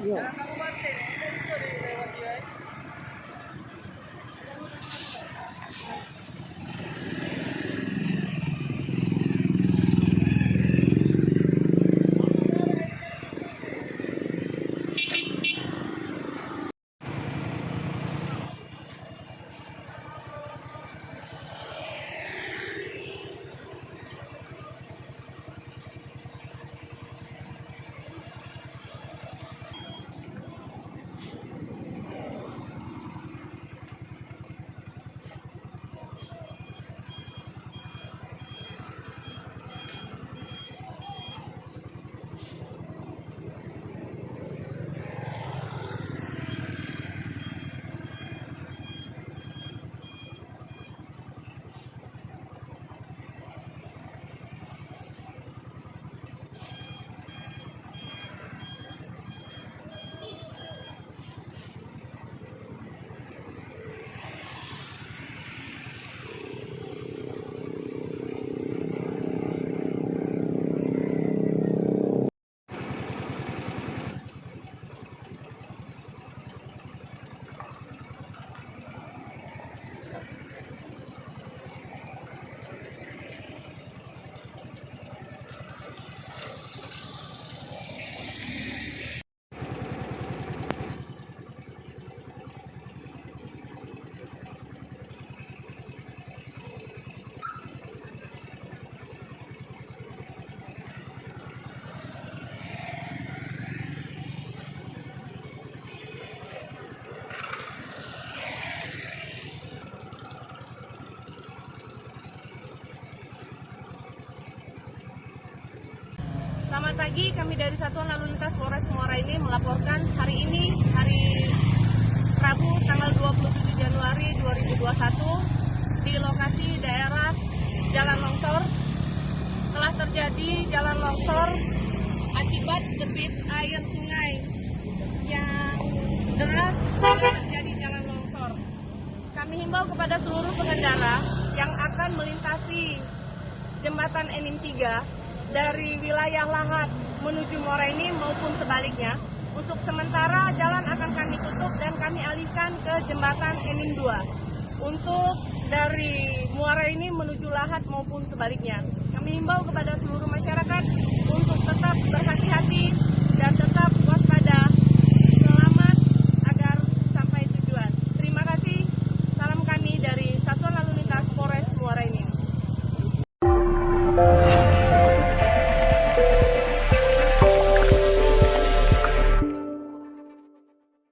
Iya. Selamat pagi, kami dari Satuan Lalu Lintas Polres Muara ini melaporkan hari ini, hari Rabu tanggal 27 Januari 2021 di lokasi daerah Jalan Longsor telah terjadi jalan longsor akibat debit air sungai yang deras sehingga terjadi jalan longsor. Kami himbau kepada seluruh pengendara yang akan melintasi jembatan Enim 3 dari wilayah Lahat menuju Muara ini maupun sebaliknya. Untuk sementara jalan akan kami tutup dan kami alihkan ke jembatan Enim 2 untuk dari Muara ini menuju Lahat maupun sebaliknya. Kami himbau kepada seluruh